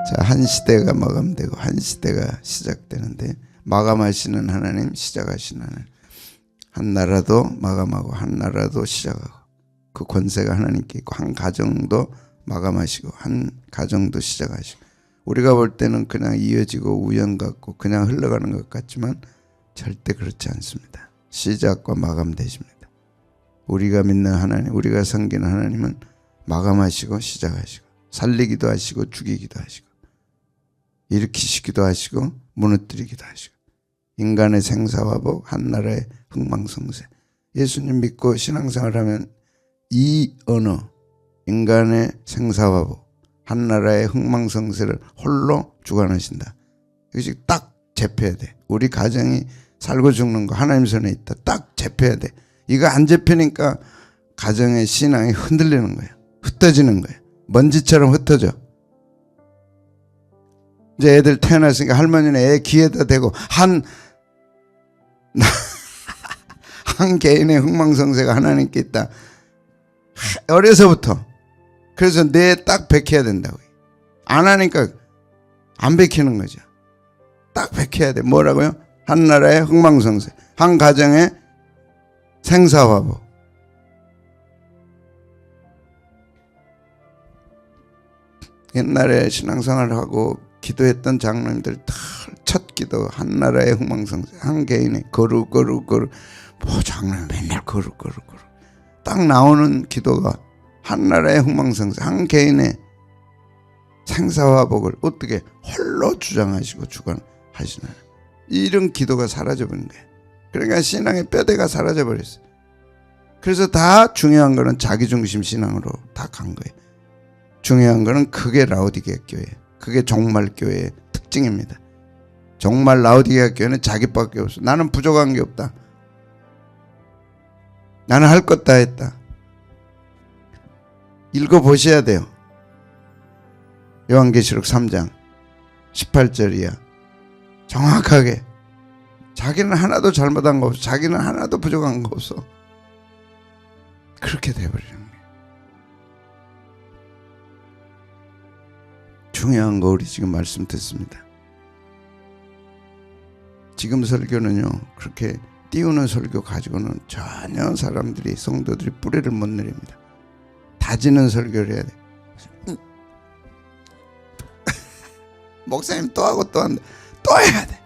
자, 한 시대가 마감되고 한 시대가 시작되는데, 마감하시는 하나님, 시작하시는 하나님. 한 나라도 마감하고 한 나라도 시작하고, 그 권세가 하나님께 있고, 한 가정도 마감하시고 한 가정도 시작하시고. 우리가 볼 때는 그냥 이어지고 우연 같고 그냥 흘러가는 것 같지만 절대 그렇지 않습니다. 시작과 마감 되십니다. 우리가 믿는 하나님, 우리가 섬기는 하나님은 마감하시고 시작하시고, 살리기도 하시고 죽이기도 하시고, 일으키시기도 하시고 무너뜨리기도 하시고, 인간의 생사화복, 한 나라의 흥망성쇠. 예수님 믿고 신앙생활하면 이 언어, 인간의 생사화복, 한 나라의 흥망성쇠를 홀로 주관하신다. 이것이 딱 잡혀야 돼. 우리 가정이 살고 죽는 거 하나님 손에 있다. 딱 잡혀야 돼. 이거 안 잡히니까 가정의 신앙이 흔들리는 거예요. 흩어지는 거예요. 먼지처럼 흩어져. 이제 애들 태어났으니까 할머니는 애 귀에다 대고 한 개인의 흥망성쇠가 하나님께 있다. 어려서부터. 그래서 뇌에 딱 베껴야 된다고. 안 하니까 안 베끼는 거죠. 딱 베껴야 돼. 뭐라고요? 한 나라의 흥망성쇠, 한 가정의 생사화복. 옛날에 신앙생활을 하고 기도했던 장로님들 다 첫 기도, 한 나라의 흥망성쇠, 한 개인의 거룩 뭐 장로님 맨날 거룩 딱 나오는 기도가 한 나라의 흥망성쇠, 한 개인의 생사화복을 어떻게 홀로 주장하시고 주관하시나. 이런 기도가 사라져버린 거예요. 그러니까 신앙의 뼈대가 사라져버렸어요. 그래서 다 중요한 거는 자기중심 신앙으로 다 간 거예요. 중요한 거는 그게 라오디게아 교회, 그게 종말 교회의 특징입니다. 종말 라오디게아 교회는 자기밖에 없어. 나는 부족한 게 없다. 나는 할 것 다 했다. 읽어보셔야 돼요. 요한계시록 3장 18절이야. 정확하게 자기는 하나도 잘못한 거 없어. 자기는 하나도 부족한 거 없어. 그렇게 돼버리는 거예요. 중요한 거 우리 지금 말씀 듣습니다. 지금 설교는요, 그렇게 띄우는 설교 가지고는 전혀 사람들이, 성도들이 뿌리를 못 내립니다. 다지는 설교를 해야 돼. 목사님 또 하고 또 한다. 또 해야 돼.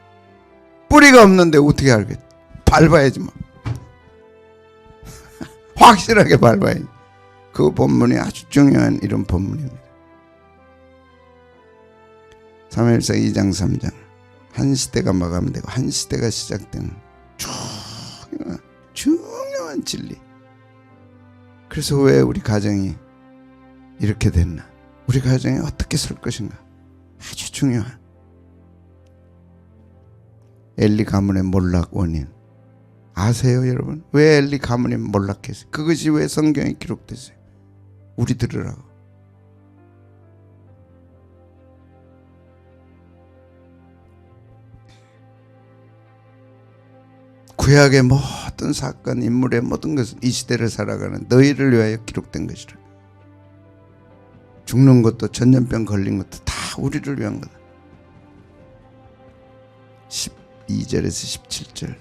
뿌리가 없는데 어떻게 알겠지? 밟아야지 뭐. 확실하게 밟아야지. 그 본문이 아주 중요한 이런 본문입니다. 사무엘상 2장 3장. 한 시대가 마감되고 한 시대가 시작되는 중요한 진리. 그래서 왜 우리 가정이 이렇게 됐나? 우리 가정이 어떻게 설 것인가? 아주 중요한 엘리 가문의 몰락 원인 아세요, 여러분? 왜 엘리 가문이 몰락했어요? 그것이 왜 성경에 기록됐어요? 우리 들으라고. 구약의 모든 사건, 인물의 모든 것은 이 시대를 살아가는 너희를 위하여 기록된 것이라. 죽는 것도 전염병 걸린 것도 다 우리를 위한 거다. 12절에서 17절.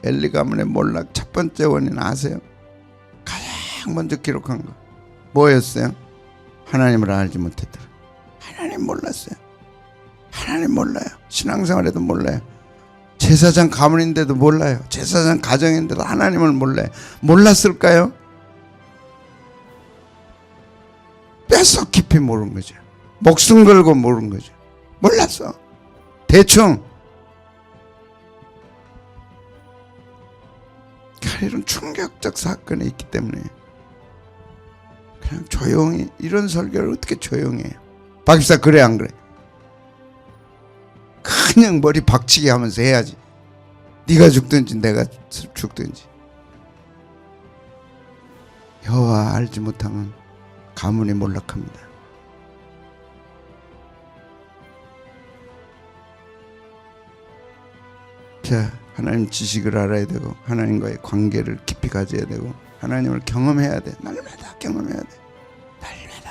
엘리 가문의 몰락 첫 번째 원인 아세요? 가장 먼저 기록한 거 뭐였어요? 하나님을 알지 못했더라. 하나님 몰랐어요. 하나님 몰라요. 신앙생활에도 몰라요. 제사장 가문인데도 몰라요. 제사장 가정인데도 하나님을 몰라요. 몰랐을까요? 뼛속 깊이 모르는 거죠. 목숨 걸고 모르는 거죠. 몰랐어. 대충. 이런 충격적 사건이 있기 때문에 그냥 조용히, 이런 설교를 어떻게 조용히 해요? 박입사 그래 안 그래? 그냥 머리 박치기 하면서 해야지. 네가 죽든지 내가 죽든지. 여호와 알지 못하면 가문이 몰락합니다. 자, 하나님 지식을 알아야 되고 하나님과의 관계를 깊이 가져야 되고 하나님을 경험해야 돼. 날마다 경험해야 돼. 날마다.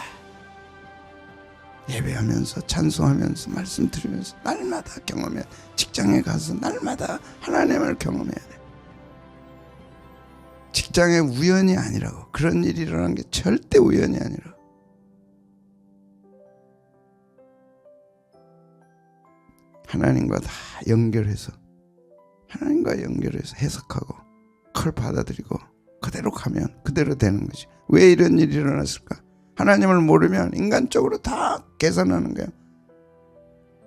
예배하면서 찬송하면서 말씀 들으면서 날마다 경험해. 직장에 가서 날마다 하나님을 경험해야 돼. 직장의 우연이 아니라고. 그런 일이 일어나는 게 절대 우연이 아니라고. 하나님과 다 연결해서 해석하고 그걸 받아들이고 그대로 가면 그대로 되는 거지. 왜 이런 일이 일어났을까? 하나님을 모르면 인간적으로 다 계산하는 거야.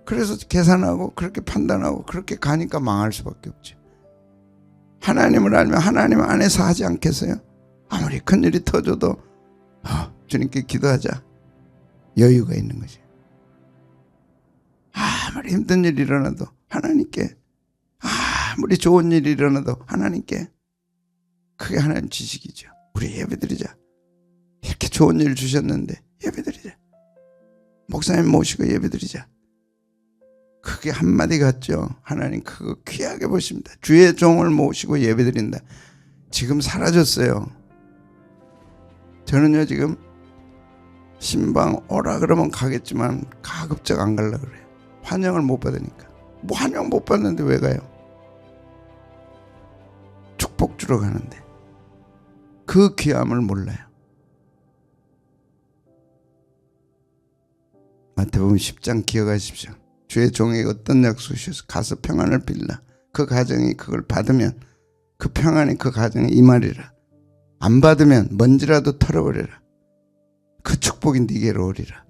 그래서 계산하고 그렇게 판단하고 그렇게 가니까 망할 수밖에 없지. 하나님을 알면 하나님 안에서 하지 않겠어요? 아무리 큰일이 터져도 주님께 기도하자. 여유가 있는 거지. 아무리 힘든 일이 일어나도 하나님께, 아무리 좋은 일이 일어나도 하나님께. 그게 하나님 지식이죠. 우리 예배드리자. 이렇게 좋은 일 주셨는데 예배드리자. 목사님 모시고 예배드리자. 그게 한마디 같죠. 하나님 그거 귀하게 보십니다. 주의 종을 모시고 예배드린다. 지금 사라졌어요. 저는요 지금 신방 오라 그러면 가겠지만 가급적 안 가려고 그래요. 환영을 못 받으니까. 뭐 환영 못 받는데 왜 가요? 축복 주러 가는데 그 귀함을 몰라요. 마태복음 10장 기억하십시오. 주의 종에게 어떤 약속이셔서 가서 평안을 빌라. 그 가정이 그걸 받으면 그 평안이 그 가정에 임하리라. 안 받으면 먼지라도 털어버려라. 그 축복이 네게로 오리라.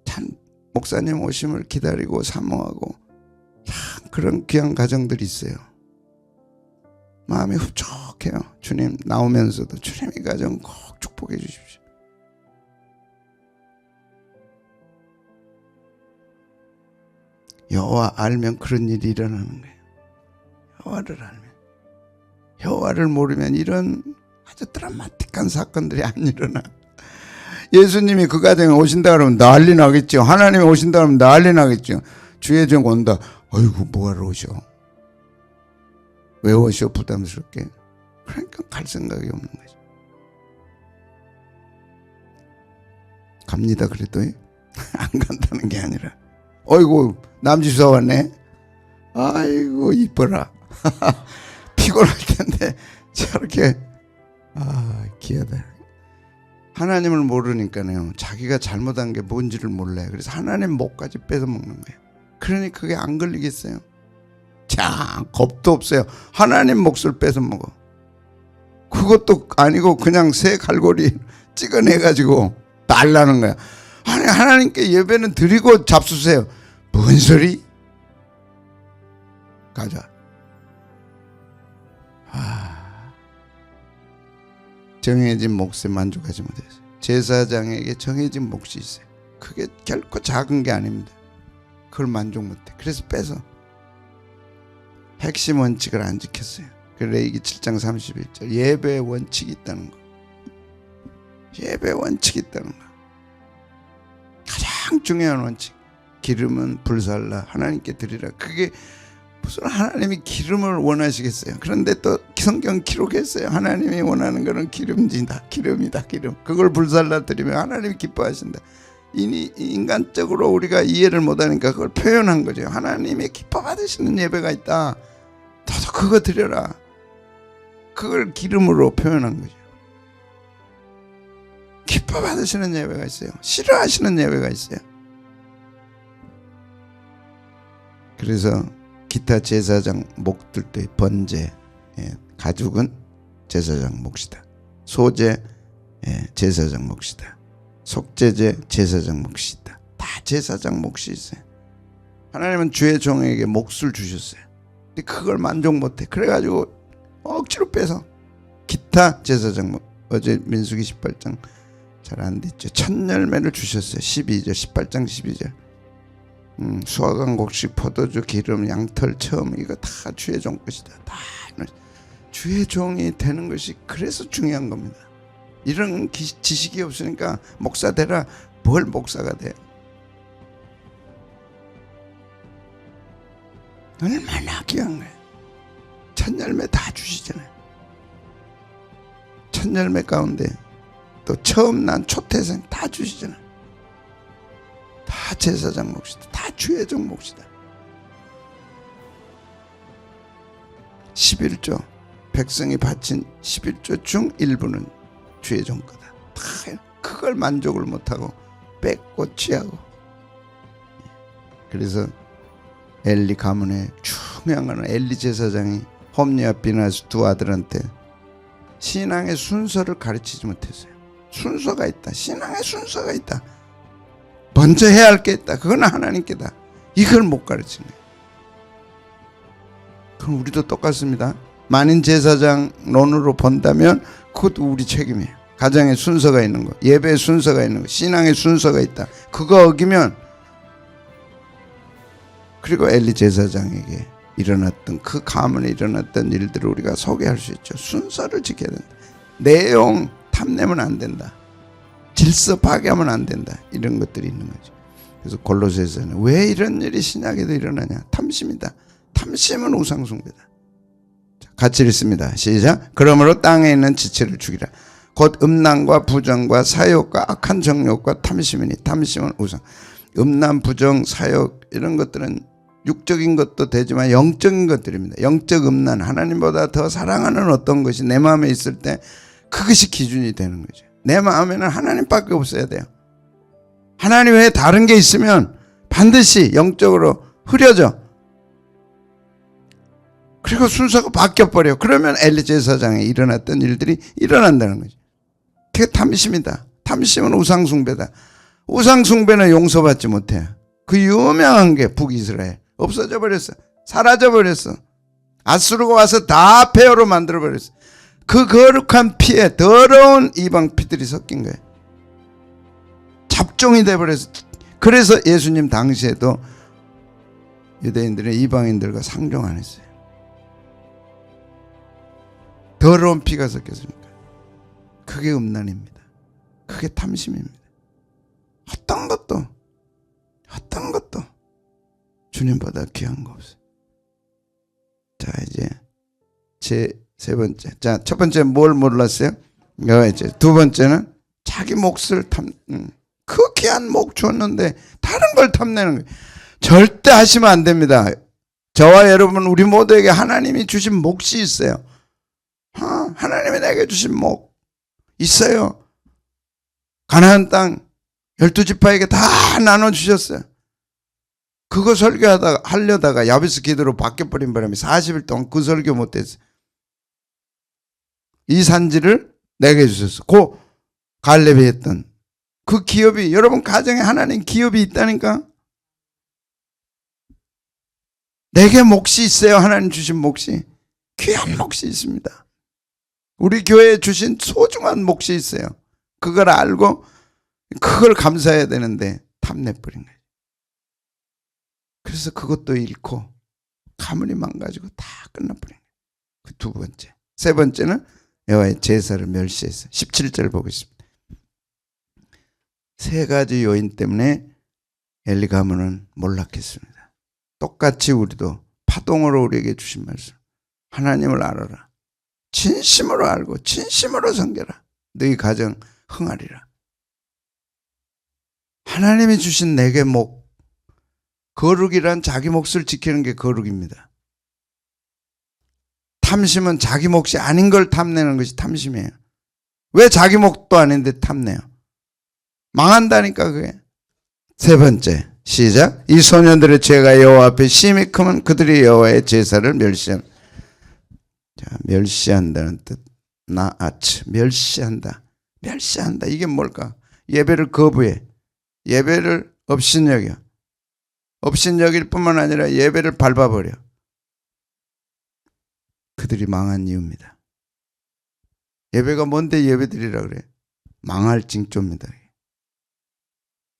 참 목사님 오심을 기다리고 사모하고 참 그런 귀한 가정들이 있어요. 마음이 흡족해요. 주님 나오면서도 주님 이 가정 꼭 축복해 주십시오. 여호와 알면 그런 일이 일어나는 거예요. 여호와를 알면. 여호와를 모르면 이런 아주 드라마틱한 사건들이 안 일어나. 예수님이 그 가정에 오신다 그러면 난리 나겠죠. 하나님이 오신다 그러면 난리 나겠죠. 주의 종 온다. 어이구 뭐하러 오셔. 왜 오셔 부담스럽게. 그러니까 갈 생각이 없는 거죠. 갑니다 그래도 안 간다는 게 아니라 어이구 남지수사 왔네. 아이고 이뻐라. 피곤할 텐데 저렇게 귀하다. 하나님을 모르니까요 자기가 잘못한 게 뭔지를 몰라요. 그래서 하나님 목까지 뺏어 먹는 거예요. 그러니 그게 안 걸리겠어요? 자 겁도 없어요. 하나님 몫을 뺏어 먹어. 그것도 아니고 그냥 새 갈고리 찍어내가지고 달라는 거야. 아니 하나님께 예배는 드리고 잡수세요. 뭔 소리? 가자. 정해진 몫에 만족하지 못해서 제사장에게 정해진 몫이 있어요. 그게 결코 작은 게 아닙니다. 그걸 만족 못해. 그래서 빼서 핵심 원칙을 안 지켰어요. 레위기 7장 31절 예배의 원칙이 있다는 거. 예배의 원칙이 있다는 거. 가장 중요한 원칙. 기름은 불살라 하나님께 드리라. 그게 무슨 하나님이 기름을 원하시겠어요. 그런데 또 성경 기록했어요. 하나님이 원하는 거는 기름이다. 기름. 그걸 불살라 드리면 하나님이 기뻐하신다. 인간적으로 우리가 이해를 못하니까 그걸 표현한 거죠. 하나님이 기뻐 받으시는 예배가 있다. 너도 그거 드려라. 그걸 기름으로 표현한 거죠. 기뻐 받으시는 예배가 있어요. 싫어하시는 예배가 있어요. 그래서 기타 제사장 목들도 번제, 가죽은 제사장 몫이다. 소제, 제사장 몫이다. 속죄제, 제사장 몫이 있다. 다 제사장 몫이 있어요. 하나님은 주의 종에게 몫을 주셨어요. 근데 그걸 만족 못해. 그래가지고 억지로 빼서 기타 제사장 몫. 어제 민수기 18장 잘 안 됐죠. 첫 열매를 주셨어요. 12절 18장 12절 수확한 곡식, 포도주, 기름, 양털, 처음 이거 다 주의 종 것이다. 다 주의 종이 되는 것이 그래서 중요한 겁니다. 이런 지식이 없으니까 목사 되라. 뭘 목사가 돼요? 얼마나 귀한 거예요. 첫 열매 다 주시잖아요. 첫 열매 가운데 또 처음 난 초태생 다 주시잖아요. 다 제사장 몫이다. 다 주의종 몫이다. 11조 백성이 바친 11조 중 일부는 주의종 거다. 다 그걸 만족을 못하고 뺏고 취하고. 그래서 엘리 가문의 중요한 거는 엘리 제사장이 홈리와 비나스 두 아들한테 신앙의 순서를 가르치지 못했어요. 순서가 있다. 신앙의 순서가 있다. 먼저 해야 할 게 있다. 그건 하나님께다. 이걸 못 가르치는 거예요. 그럼 우리도 똑같습니다. 만인 제사장론으로 본다면 그것도 우리 책임이에요. 가정의 순서가 있는 거, 예배의 순서가 있는 거, 신앙의 순서가 있다. 그거 어기면, 그리고 엘리 제사장에게 일어났던 그 가문에 일어났던 일들을 우리가 소개할 수 있죠. 순서를 지켜야 된다. 내용 탐내면 안 된다. 질서 파괴하면 안 된다. 이런 것들이 있는 거죠. 그래서 골로새서는 왜 이런 일이 신약에도 일어나냐? 탐심이다. 탐심은 우상숭배다. 같이 읽습니다. 시작. 그러므로 땅에 있는 지체를 죽이라. 곧 음란과 부정과 사욕과 악한 정욕과 탐심이니 탐심은 우상. 음란, 부정, 사욕 이런 것들은 육적인 것도 되지만 영적인 것들입니다. 영적 음란, 하나님보다 더 사랑하는 어떤 것이 내 마음에 있을 때 그것이 기준이 되는 거죠. 내 마음에는 하나님밖에 없어야 돼요. 하나님 외에 다른 게 있으면 반드시 영적으로 흐려져. 그리고 순서가 바뀌어버려. 그러면 엘리 제사장에 일어났던 일들이 일어난다는 거죠. 그게 탐심이다. 탐심은 우상숭배다. 우상숭배는 용서받지 못해. 그 유명한 게 북이스라엘. 없어져 버렸어. 사라져 버렸어. 아수르가 와서 다 폐허로 만들어 버렸어. 그 거룩한 피에 더러운 이방 피들이 섞인 거예요. 잡종이 돼 버렸어. 그래서 예수님 당시에도 유대인들은 이방인들과 상종 안 했어요. 더러운 피가 섞였으니까. 그게 음란입니다. 그게 탐심입니다. 어떤 것도 주님보다 귀한 거 없어요. 자, 이제 제 세 번째. 자, 첫 번째 뭘 몰랐어요? 이제 두 번째는 자기 몫을 그 귀한 몫 줬는데 다른 걸 탐내는 거예요. 절대 하시면 안 됩니다. 저와 여러분 우리 모두에게 하나님이 주신 몫이 있어요. 하나님이 내게 주신 몫 있어요. 가나안 땅 12지파에게 다 나눠주셨어요. 그거 하려다가 야베스 기도로 바뀌어버린 바람에 40일 동안 그 설교 못했어요. 이 산지를 내게 주셨어. 그 갈렙이 했던 그 기업이, 여러분 가정에 하나님 기업이 있다니까. 내게 몫이 있어요. 하나님 주신 몫이. 귀한 몫이 있습니다. 우리 교회에 주신 소중한 몫이 있어요. 그걸 알고 그걸 감사해야 되는데 탐내버린 거예요. 그래서 그것도 잃고 가문이 망가지고 다 끝나버린 거예요. 그 두 번째. 세 번째는 여호와의 제사를 멸시했어요. 17절 보고 있습니다. 세 가지 요인 때문에 엘리 가문은 몰락했습니다. 똑같이 우리도 파동으로 우리에게 주신 말씀. 하나님을 알아라. 진심으로 알고 진심으로 섬겨라. 너희 가정 흥하리라. 하나님이 주신 내게 목. 거룩이란 자기 몫을 지키는 게 거룩입니다. 탐심은 자기 몫이 아닌 걸 탐내는 것이 탐심이에요. 왜 자기 몫도 아닌데 탐내요? 망한다니까 그게. 세 번째 시작. 이 소년들의 죄가 여호와 앞에 심히 크면 그들이 여호와의 제사를 멸시한다. 자, 멸시한다는 뜻. 멸시한다. 멸시한다. 이게 뭘까? 예배를 거부해. 예배를 업신여겨. 업신여길 뿐만 아니라 예배를 밟아버려. 그들이 망한 이유입니다. 예배가 뭔데 예배드리라 그래? 망할 징조입니다.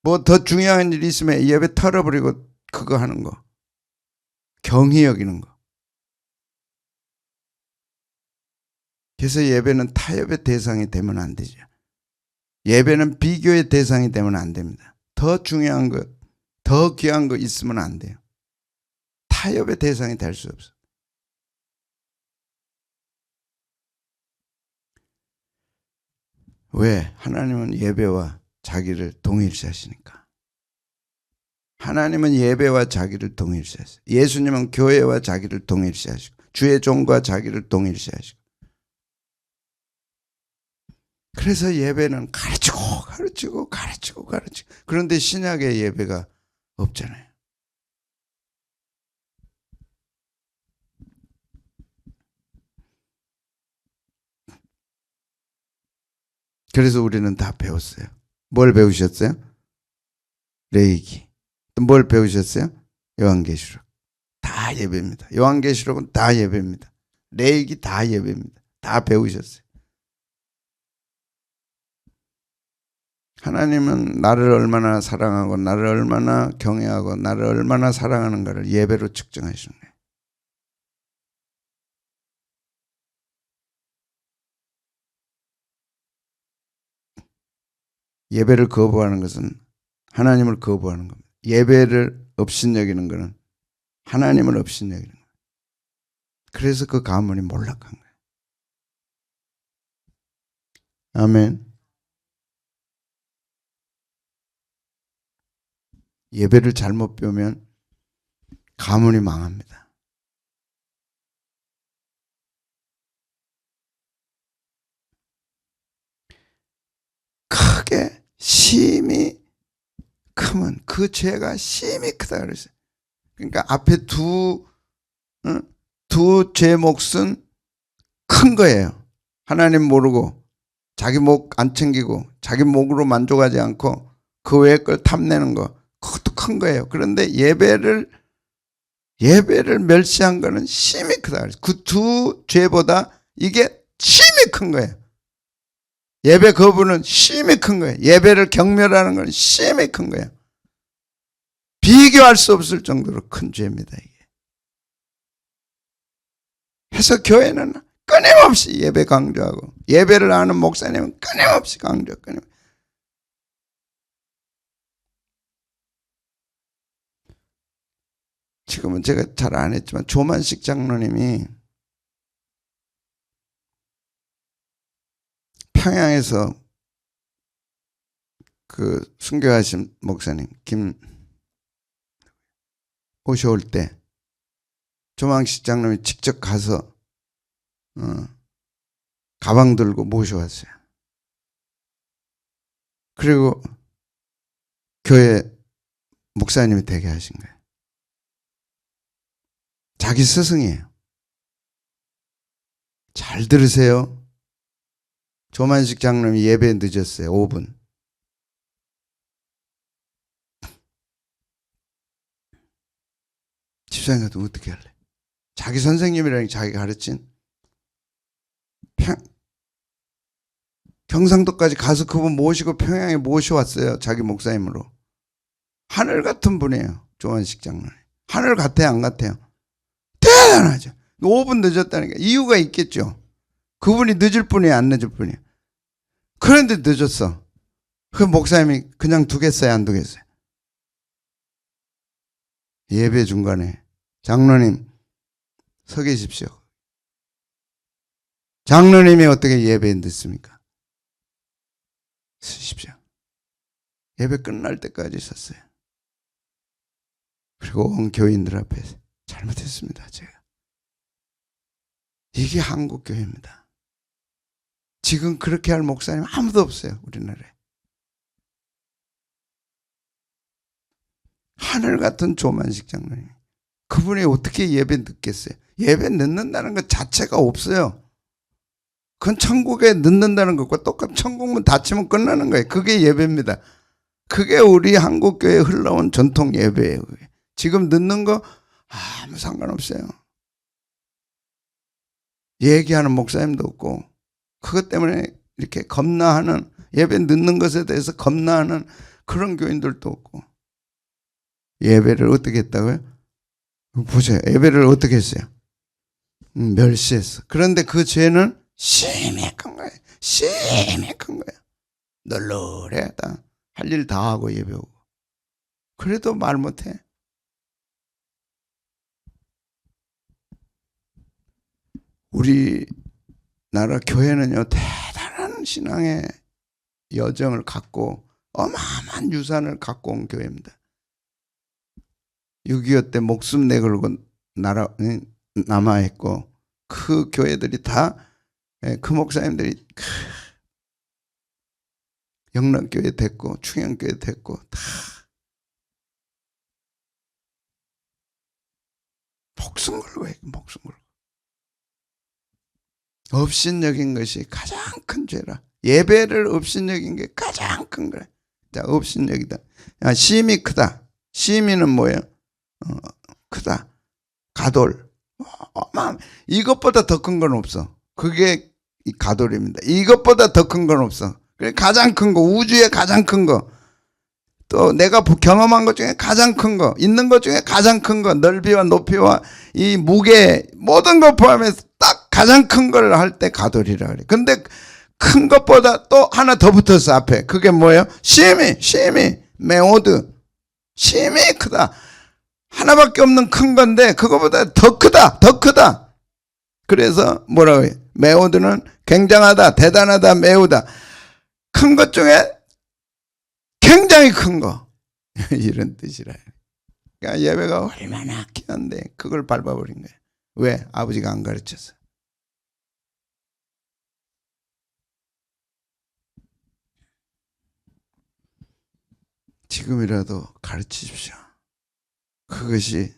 뭐 더 중요한 일이 있으면 예배 털어버리고 그거 하는 거. 경히 여기는 거. 그래서 예배는 타협의 대상이 되면 안 되죠. 예배는 비교의 대상이 되면 안 됩니다. 더 중요한 것, 더 귀한 거 있으면 안 돼요. 타협의 대상이 될 수 없어. 왜? 하나님은 예배와 자기를 동일시하시니까. 하나님은 예배와 자기를 동일시하시고, 예수님은 교회와 자기를 동일시하시고, 주의 종과 자기를 동일시하시고. 그래서 예배는 가르치고. 그런데 신약의 예배가 없잖아요. 그래서 우리는 다 배웠어요. 뭘 배우셨어요? 레위기. 또 뭘 배우셨어요? 요한계시록. 다 예배입니다. 요한계시록은 다 예배입니다. 레위기 다 예배입니다. 다 배우셨어요. 하나님은 나를 얼마나 사랑하고 나를 얼마나 경외하고 나를 얼마나 사랑하는가를 예배로 측정하시는 거예요. 예배를 거부하는 것은 하나님을 거부하는 겁니다. 예배를 업신여기는 것은 하나님을 업신여기는 거예요. 그래서 그 가문이 몰락한 거예요. 아멘. 예배를 잘못 배우면 가문이 망합니다. 크게 심히 크면 그 죄가 심히 크다 그랬어요. 그러니까 앞에 두 죄 몫은 큰 거예요. 하나님 모르고 자기 목 안 챙기고 자기 목으로 만족하지 않고 그 외의 걸 탐내는 거, 그것도 큰 거예요. 그런데 예배를 멸시한 거는 심히 크다. 그 두 죄보다 이게 심히 큰 거예요. 예배 거부는 심히 큰 거예요. 예배를 경멸하는 건 심히 큰 거예요. 비교할 수 없을 정도로 큰 죄입니다, 이게. 그래서 교회는 끊임없이 예배 강조하고, 예배를 아는 목사님은 끊임없이 강조하고. 지금은 제가 잘 안 했지만 조만식 장로님이 평양에서 그 순교하신 목사님 김 오셔올 때 조만식 장로님이 직접 가서 가방 들고 모셔왔어요. 그리고 교회 목사님이 되게 하신 거예요. 자기 스승이에요. 잘 들으세요. 조만식 장로님이 예배에 늦었어요. 5분. 집사님한테 어떻게 할래? 자기 선생님이라니, 자기가 가르친 경상도까지 가서 그분 모시고 평양에 모셔왔어요. 자기 목사님으로. 하늘 같은 분이에요. 조만식 장로님. 하늘 같아요, 안 같아요? 대단하죠. 5분 늦었다니까. 이유가 있겠죠. 그분이 늦을 뿐이에요, 안 늦을 뿐이에요? 그런데 늦었어. 그 목사님이 그냥 두겠어요, 안 두겠어요? 예배 중간에 장로님 서 계십시오. 장로님이 어떻게 예배에 늦습니까? 서십시오. 예배 끝날 때까지 섰어요. 그리고 온 교인들 앞에서 잘못했습니다, 제가. 이게 한국 교회입니다. 지금 그렇게 할 목사님 아무도 없어요, 우리나라에. 하늘 같은 조만식 장로님. 그분이 어떻게 예배 늦겠어요? 예배 늦는다는 것 자체가 없어요. 그건 천국에 늦는다는 것과 똑같은, 천국문 닫히면 끝나는 거예요. 그게 예배입니다. 그게 우리 한국교회에 흘러온 전통 예배예요. 지금 늦는 거 아무 상관없어요. 얘기하는 목사님도 없고, 그것 때문에 이렇게 겁나하는, 예배 늦는 것에 대해서 겁나하는 그런 교인들도 없고. 예배를 어떻게 했다고요? 보세요. 예배를 어떻게 했어요? 멸시했어. 그런데 그 죄는 심히 큰 거예요. 심히 큰 거예요. 널널해다. 할 일 다 하고 예배오고. 그래도 말 못해. 우리나라 교회는요, 대단한 신앙의 여정을 갖고 어마어마한 유산을 갖고 온 교회입니다. 6.25 때 목숨 내걸고 남아있고 그 교회들이 다 그 목사님들이 영락교회 됐고 충영교회 됐고 다 목숨 걸고 해. 목숨 걸고. 업신여긴 것이 가장 큰 죄라. 예배를 업신여긴 게 가장 큰 거야. 자, 업신여기다. 심이 크다. 심이는 뭐예요? 크다. 가돌. 이것보다 더 큰 건 없어. 그게 이 가돌입니다. 이것보다 더 큰 건 없어. 그래, 가장 큰 거, 우주의 가장 큰 거, 또 내가 경험한 것 중에 가장 큰 거, 있는 것 중에 가장 큰 거, 넓이와 높이와 이 무게 모든 걸 포함해서 딱 가장 큰 걸 할 때 가돌이라 그래. 근데 큰 것보다 또 하나 더 붙었어 앞에. 그게 뭐예요? 심이 메오드. 심이 크다. 하나밖에 없는 큰 건데 그거보다 더 크다. 그래서 뭐라고 해요? 메오드는 굉장하다, 대단하다, 매우다. 큰 것 중에 굉장히 큰 거. 이런 뜻이라. 그러니까 예배가 얼마나 귀한데 그걸 밟아버린 거예요. 왜? 아버지가 안 가르쳤어. 지금이라도 가르치십시오. 그것이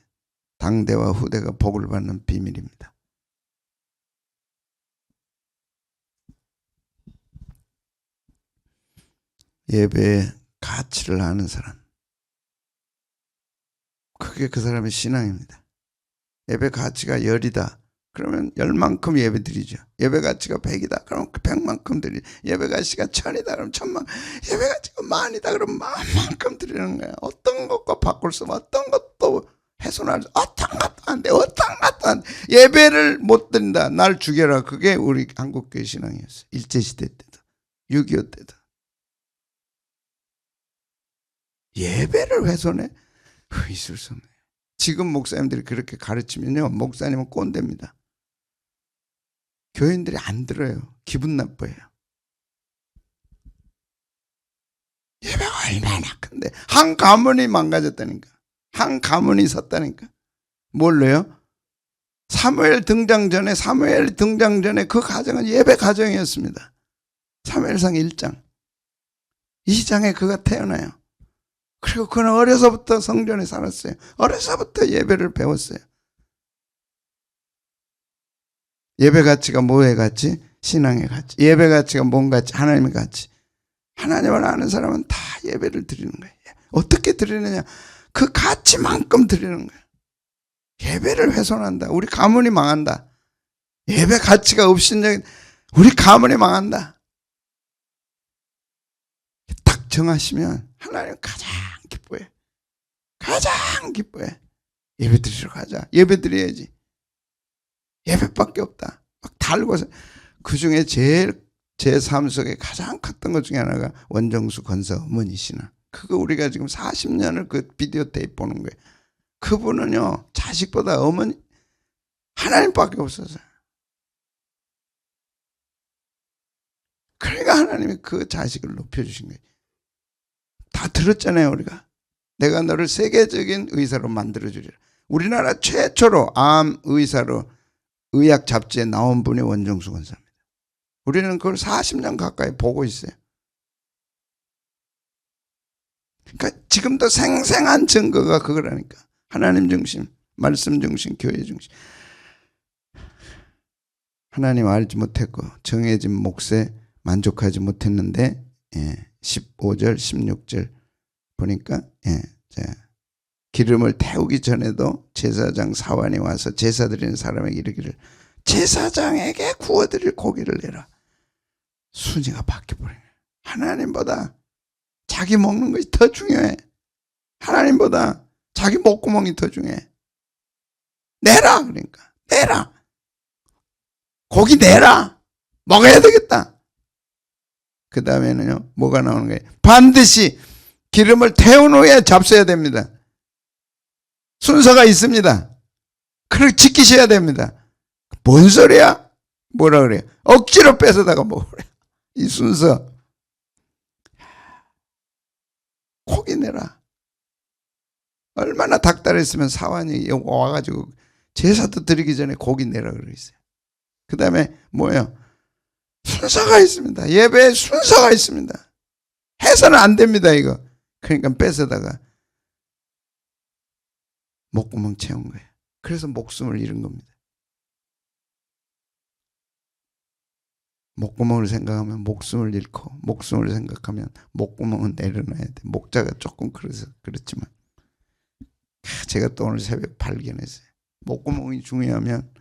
당대와 후대가 복을 받는 비밀입니다. 예배의 가치를 아는 사람, 그게 그 사람의 신앙입니다. 예배 가치가 10이다. 그러면 10만큼 예배 드리죠. 예배 가치가 100이다. 그럼 100만큼 드리죠. 예배 가치가 1000이다. 그럼 1000만. 예배 가치가 10,000이다. 그럼 10,000만큼 드리는 거야. 어떤 것과 바꿀 수 없어. 어떤 것도 훼손할 수 없어. 어떤 것도 안 돼. 어떤 것도 안 돼. 예배를 못 드린다. 날 죽여라. 그게 우리 한국교회 신앙이었어요. 일제시대 때도 6.25 때도. 예배를 훼손해? 있을 수 없네요. 지금 목사님들이 그렇게 가르치면요, 목사님은 꼰대입니다. 교인들이 안 들어요. 기분 나빠요. 예배가 얼마나 큰데 한 가문이 망가졌다니까. 한 가문이 섰다니까. 뭘로요? 사무엘 등장 전에 그 가정은 예배 가정이었습니다. 사무엘상 1장 2장에 그가 태어나요. 그리고 그는 어려서부터 성전에 살았어요. 어려서부터 예배를 배웠어요. 예배 가치가 뭐의 가치? 신앙의 가치. 예배 가치가 뭔 가치? 하나님의 가치. 하나님을 아는 사람은 다 예배를 드리는 거예요. 어떻게 드리느냐? 그 가치만큼 드리는 거예요. 예배를 훼손한다. 우리 가문이 망한다. 예배 가치가 없인 우리 가문이 망한다. 딱 정하시면 하나님 가장 기뻐해. 가장 기뻐해. 예배 드리러 가자. 예배 드려야지. 예배밖에 없다. 막 달고서 그 중에 제일 제 삶 속에 가장 컸던 것 중에 하나가 원정수 권사 어머니 신앙. 그거 우리가 지금 40년을 그 비디오 테이프 보는 거예요. 그분은요 자식보다 어머니 하나님밖에 없었어요. 그러니까 하나님이 그 자식을 높여주신 거예요. 다 들었잖아요 우리가. 내가 너를 세계적인 의사로 만들어주리라. 우리나라 최초로 암 의사로 의학 잡지에 나온 분이 원정수 권사입니다. 우리는 그걸 40년 가까이 보고 있어요. 그러니까 지금도 생생한 증거가 그거라니까. 하나님 중심, 말씀 중심, 교회 중심. 하나님 알지 못했고 정해진 몫에 만족하지 못했는데 15절 16절 보니까 기름을 태우기 전에도 제사장 사환이 와서 제사 드리는 사람에게 이르기를 제사장에게 구워드릴 고기를 내라. 순위가 바뀌어버려요. 하나님보다 자기 먹는 것이 더 중요해. 하나님보다 자기 목구멍이 더 중요해. 내라. 그러니까 내라. 고기 내라. 먹어야 되겠다. 그 다음에는요 뭐가 나오는 거예요? 반드시 기름을 태운 후에 잡숴야 됩니다. 순서가 있습니다. 그걸 지키셔야 됩니다. 뭔 소리야? 뭐라 그래요? 억지로 뺏어다가 먹으래. 이 순서. 얼마나 닥달했으면 사환이 와가지고 제사도 드리기 전에 고기 내라 그러겠어요. 그 다음에 뭐예요? 순서가 있습니다. 예배에 순서가 있습니다. 해서는 안 됩니다 이거. 그러니까 뺏어다가 목구멍 채운 거예요. 그래서 목숨을 잃은 겁니다. 목구멍을 생각하면 목숨을 잃고, 목숨을 생각하면 목구멍은 내려놔야 돼. 목자가 조금 그래서 그렇지만 제가 또 오늘 새벽 발견했어요. 목구멍이 중요하면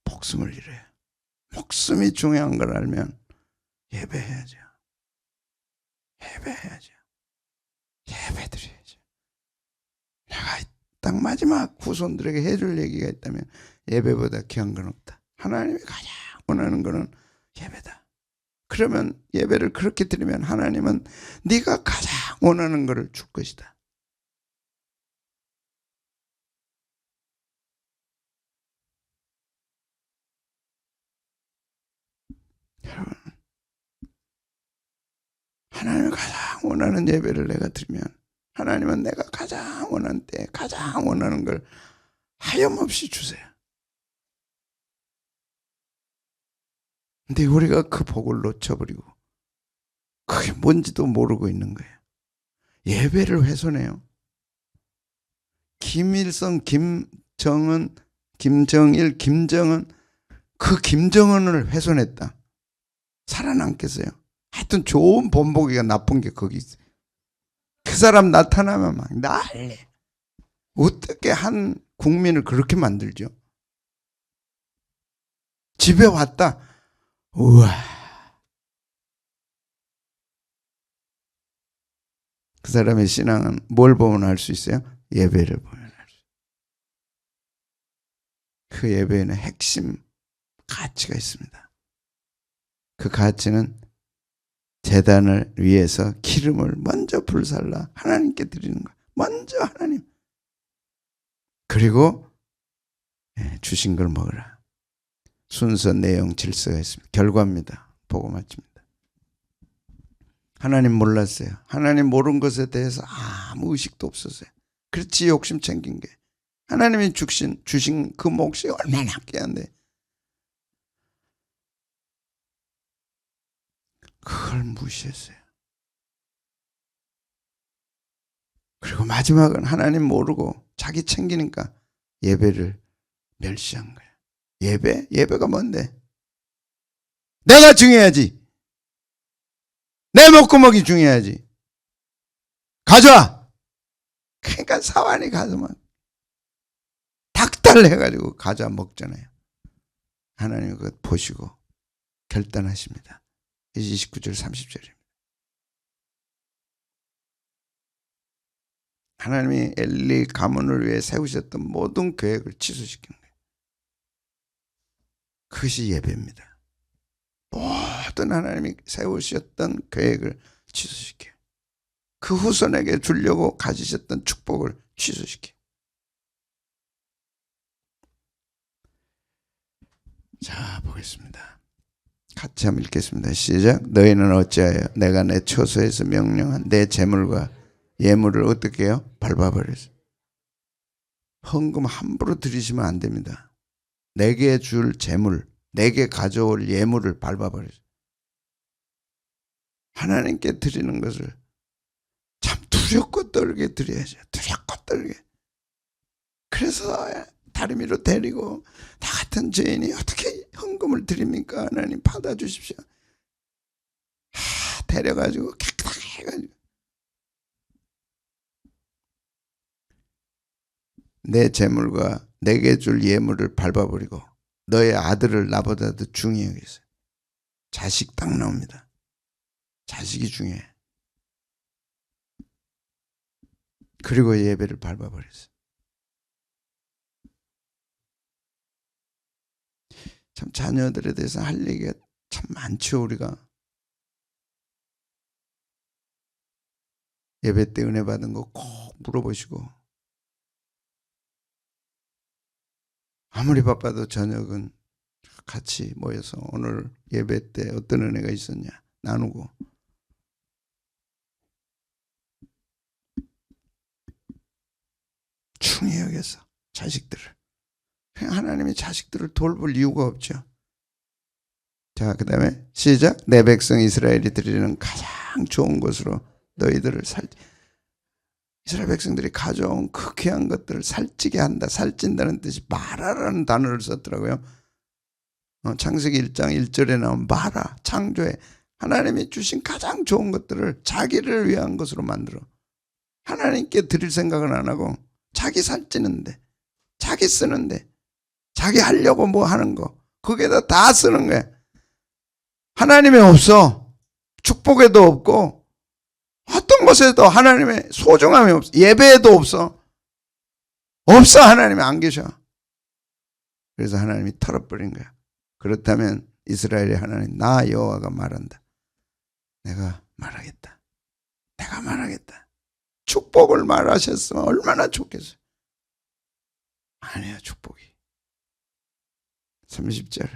목숨을 잃어요. 목숨이 중요한 걸 알면 예배해야죠. 예배해야죠. 예배드려야죠. 내가 딱 마지막 후손들에게 해줄 얘기가 있다면 예배보다 귀한 건 없다. 하나님이 가장 원하는 거는 예배다. 그러면 예배를 그렇게 드리면 하나님은 네가 가장 원하는 것을 줄 것이다. 여러분, 하나님이 가장 원하는 예배를 내가 드리면 하나님은 내가 가장 원하는 때 가장 원하는 걸 하염없이 주세요. 근데 우리가 그 복을 놓쳐버리고 그게 뭔지도 모르고 있는 거예요. 예배를 훼손해요. 김일성, 김정은, 김정일, 김정은, 그 김정은을 훼손했다. 살아남겠어요? 하여튼 좋은 본보기가 나쁜 게 거기 있어요. 그 사람 나타나면 막 난리. 어떻게 한 국민을 그렇게 만들죠? 집에 왔다. 우와. 그 사람의 신앙은 뭘 보면 알 수 있어요? 예배를 보면 알 수 있어요. 그 예배에는 핵심 가치가 있습니다. 그 가치는 제단을 위해서 기름을 먼저 불살라 하나님께 드리는 거예요. 먼저 하나님. 그리고 주신 걸 먹으라. 순서, 내용, 질서가 있습니다. 결과입니다. 보고 마칩니다. 하나님 몰랐어요. 하나님 모르는 것에 대해서 아무 의식도 없었어요. 그렇지 욕심 챙긴 게. 하나님이 주신 그 몫이 얼마나 귀한데 그걸 무시했어요. 그리고 마지막은 하나님 모르고 자기 챙기니까 예배를 멸시한 거예요. 예배가 뭔데? 내가 중요하지. 내 목구멍이 중요하지. 가져와. 그러니까 사환이 가서 막 닭달해가지고 가져와 먹잖아요. 하나님이 그것 보시고 결단하십니다. 29절 30절입니다. 하나님이 엘리 가문을 위해 세우셨던 모든 계획을 취소시키는 거예요. 그것이 예배입니다. 모든 하나님이 세우셨던 계획을 취소시켜요. 그 후손에게 주려고 가지셨던 축복을 취소시켜요. 자, 보겠습니다. 같이 한번 읽겠습니다. 시작. 너희는 어찌하여 내가 내 처소에서 명령한 내 재물과 예물을 어떻게 해요? 밟아버렸어요. 헌금 함부로 드리시면 안 됩니다. 내게 줄 재물, 내게 가져올 예물을 밟아버렸어요. 하나님께 드리는 것을 참 두렵고 떨게 드려야죠. 두렵고 떨게. 그래서 다리미로 데리고 나 같은 죄인이 어떻게 헌금을 드립니까? 하나님 받아주십시오. 데려가지고 깨끗하게 내 재물과 내게 줄 예물을 밟아버리고 너의 아들을 나보다도 중요하게 했어요. 자식 딱 나옵니다. 자식이 중요해. 그리고 예배를 밟아버렸어요. 참 자녀들에 대해서 할 얘기가 참 많죠. 우리가 예배 때 은혜 받은 거 꼭 물어보시고 아무리 바빠도 저녁은 같이 모여서 오늘 예배 때 어떤 은혜가 있었냐 나누고 여겼어. 자식들을. 하나님이 자식들을 돌볼 이유가 없죠. 자, 그 다음에 시작. 내 백성 이스라엘이 드리는 가장 좋은 것으로 너희들을 이스라엘 백성들이 가져온 그 귀한 것들을 살찌게 한다. 살찐다는 뜻이 마라라는 단어를 썼더라고요. 창세기 1장 1절에 나온 마라, 창조에 하나님이 주신 가장 좋은 것들을 자기를 위한 것으로 만들어. 하나님께 드릴 생각은 안 하고 자기 살찌는데, 자기 쓰는데, 자기 하려고 뭐 하는 거, 거기에다 다 쓰는 거야. 하나님이 없어. 축복에도 없고 어떤 것에도 하나님의 소중함이 없어. 예배에도 없어. 없어. 하나님이 안 계셔. 그래서 하나님이 털어버린 거야. 그렇다면 이스라엘의 하나님 나 여호와가 말한다. 내가 말하겠다. 내가 말하겠다. 축복을 말하셨으면 얼마나 좋겠어요. 아니야. 축복이 30절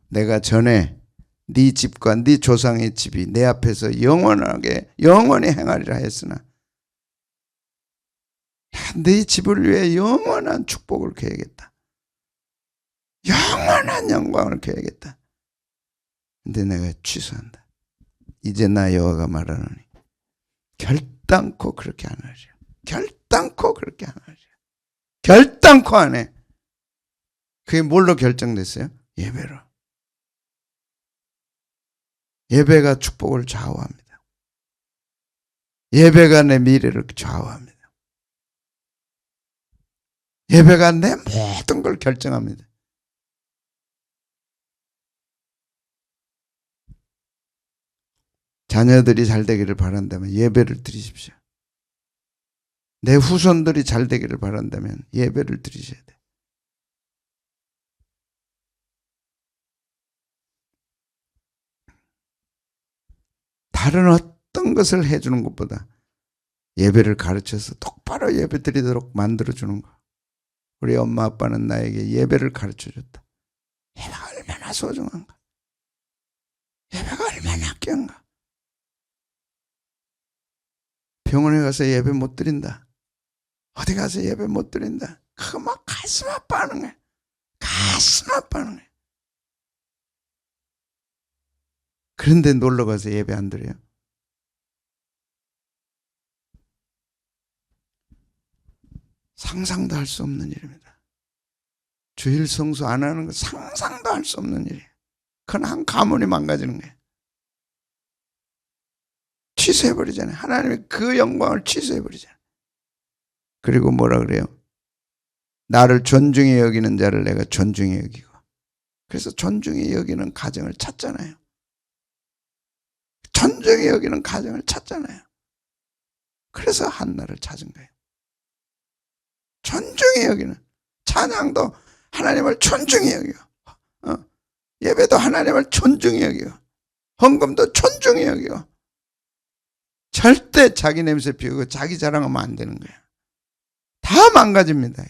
내가 전에 네 집과 네 조상의 집이 내 앞에서 영원히 행하리라 했으나 네 집을 위해 영원한 축복을 계획했다. 영원한 영광을 계획했다. 근데 내가 취소한다. 이제 나 여호와가 말하노니 결단코 그렇게 안 하리라. 결단코 그렇게 안 하리라. 결단코 안 해. 그게 뭘로 결정됐어요? 예배로. 예배가 축복을 좌우합니다. 예배가 내 미래를 좌우합니다. 예배가 내 모든 걸 결정합니다. 자녀들이 잘 되기를 바란다면 예배를 드리십시오. 내 후손들이 잘 되기를 바란다면 예배를 드리셔야 돼. 다른 어떤 것을 해주는 것보다 예배를 가르쳐서 똑바로 예배 드리도록 만들어주는 거. 우리 엄마 아빠는 나에게 예배를 가르쳐줬다. 예배가 얼마나 소중한가. 예배가 얼마나 귀한가. 병원에 가서 예배 못 드린다. 어디 가서 예배 못 드린다. 그거 막 가슴 아파하는 거야. 가슴 아파하는 거야. 그런데 놀러 가서 예배 안 드려요? 상상도 할 수 없는 일입니다. 주일 성수 안 하는 거 상상도 할 수 없는 일이에요. 그건 한 가문이 망가지는 거예요. 취소해버리잖아요. 하나님이 그 영광을 취소해버리잖아요. 그리고 뭐라 그래요? 나를 존중히 여기는 자를 내가 존중히 여기고. 그래서 존중히 여기는 가정을 찾잖아요. 존중히 여기는 가정을 찾잖아요. 그래서 한나를 찾은 거예요. 존중히 여기는. 찬양도 하나님을 존중히 여기고, 예배도 하나님을 존중히 여기고, 헌금도 존중히 여기고. 절대 자기 냄새 피우고 자기 자랑하면 안 되는 거야. 다 망가집니다.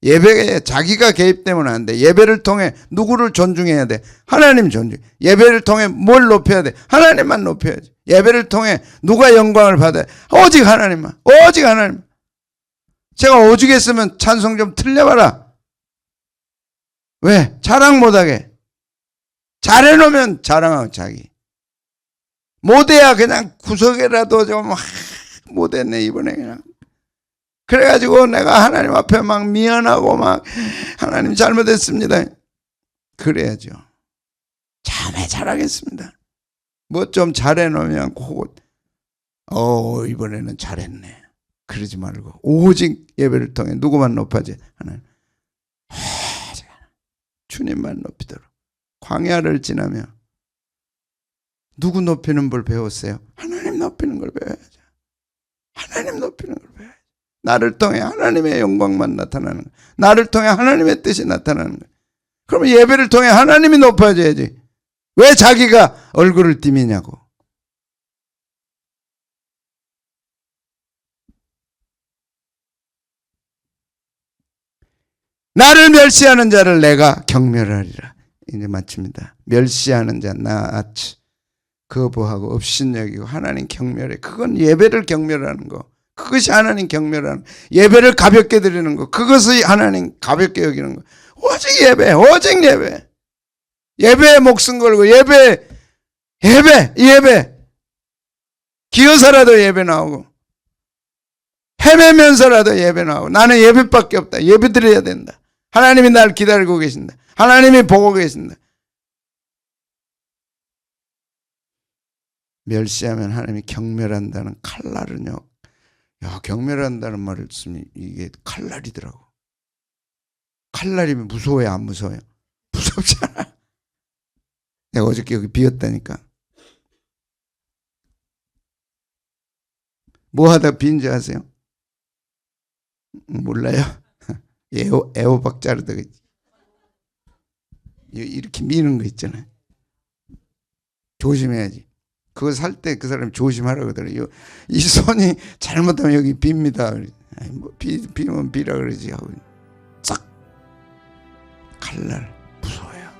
예배에 자기가 개입되면 안 돼. 예배를 통해 누구를 존중해야 돼? 하나님 존중. 예배를 통해 뭘 높여야 돼? 하나님만 높여야지. 예배를 통해 누가 영광을 받아야 돼? 오직 하나님만. 오직 하나님. 제가 오죽했으면 찬송 좀 틀려봐라. 왜? 자랑 못하게. 잘해놓으면 자랑하고 자기. 못해야 그냥 구석에라도 좀 못했네 이번에 그냥. 그래가지고 내가 하나님 앞에 막 미안하고 막 하나님 잘못했습니다. 그래야죠. 참에 잘하겠습니다. 뭐 좀 잘해놓으면 곧 이번에는 잘했네. 그러지 말고 오직 예배를 통해 누구만 높아지? 하나님. 주님만 높이도록. 광야를 지나며 누구 높이는 걸 배웠어요? 하나님 높이는 걸 배워야죠. 하나님 높이는 걸 배워야죠. 나를 통해 하나님의 영광만 나타나는 거예요. 나를 통해 하나님의 뜻이 나타나는 거예요. 그러면 예배를 통해 하나님이 높아져야지. 왜 자기가 얼굴을 띠미냐고. 나를 멸시하는 자를 내가 경멸하리라. 이제 마칩니다. 멸시하는 자, 나아치, 거부하고 업신여기고 하나님 경멸해. 그건 예배를 경멸하는 거. 그것이 하나님 경멸하는, 예배를 가볍게 드리는 것, 그것이 하나님 가볍게 여기는 것. 오직 예배, 오직 예배. 예배에 목숨 걸고 예배. 기어서라도 예배 나오고 헤매면서라도 예배 나오고, 나는 예배밖에 없다. 예배 드려야 된다. 하나님이 날 기다리고 계신다. 하나님이 보고 계신다. 멸시하면 하나님이 경멸한다는 칼날은요, 야, 경멸한다는 말씀이 이게 칼날이더라고. 칼날이면 무서워요, 안 무서워요? 무섭지 않아. 내가 어저께 여기 비었다니까. 뭐 하다 비인지 아세요? 몰라요? 애호박 자르다가 이렇게 미는 거 있잖아요. 조심해야지. 그거 살 때 그 사람이 조심하라고 그러더라고요. 이 손이 잘못하면 여기 빕니다. 뭐 비면 비라 그러지 하고 싹 칼날. 무서워요.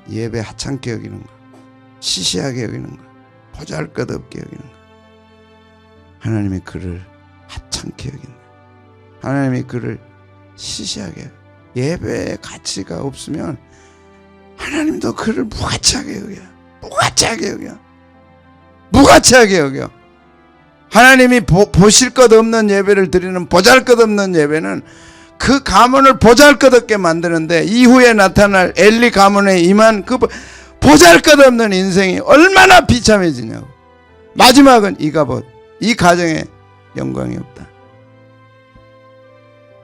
예배 하찮게 여기는 거, 시시하게 여기는 거, 보잘것없게 여기는 거. 하나님의 그를 하찮게 여긴다. 하나님의 그를 시시하게. 예배의 가치가 없으면 하나님도 그를 무가치하게 여겨. 무가치하게 여겨. 무가치하게 여겨. 하나님이 보실 것 없는 예배를 드리는 보잘것없는 예배는 그 가문을 보잘것없게 만드는데, 이후에 나타날 엘리 가문에 임한 그 보잘것없는 인생이 얼마나 비참해지냐고. 마지막은 이가봇, 이 가정에 영광이 없다.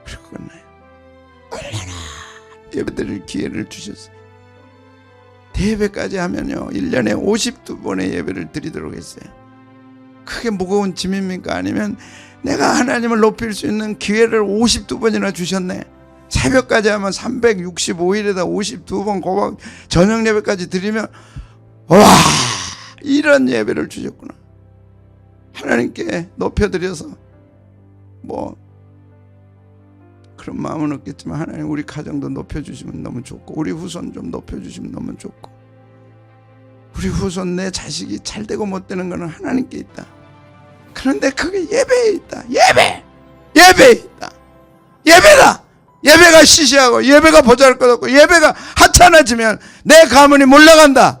그리고 끝나요. 얼마나 예배드릴 기회를 주셨어요. 대예배까지 하면요 1년에 52번의 예배를 드리도록 했어요. 크게 무거운 짐입니까? 아니면 내가 하나님을 높일 수 있는 기회를 52번이나 주셨네. 새벽까지 하면 365일에다 52번 고박 저녁 예배까지 드리면, 와, 이런 예배를 주셨구나. 하나님께 높여드려서 뭐 그런 마음은 없겠지만, 하나님 우리 가정도 높여주시면 너무 좋고, 우리 후손 좀 높여주시면 너무 좋고, 우리 후손 내 자식이 잘 되고 못 되는 것은 하나님께 있다. 그런데 그게 예배에 있다. 예배에 있다. 예배다. 예배가 시시하고 예배가 보잘것없고 예배가 하찮아지면 내 가문이 몰려간다.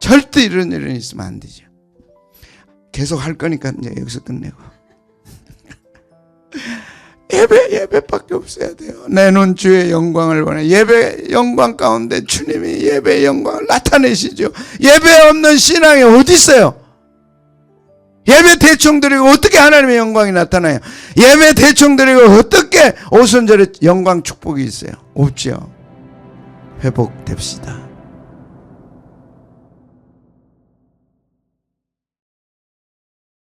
절대 이런 일은 있으면 안 되죠. 계속 할 거니까 이제 여기서 끝내고. 예배밖에 없어야 돼요. 내 눈 주의 영광을 보내. 예배 영광 가운데 주님이 예배의 영광을 나타내시죠. 예배 없는 신앙이 어디 있어요? 예배 대충 드리고 어떻게 하나님의 영광이 나타나요? 예배 대충 드리고 어떻게 오순절에 영광 축복이 있어요? 없죠. 회복됩시다.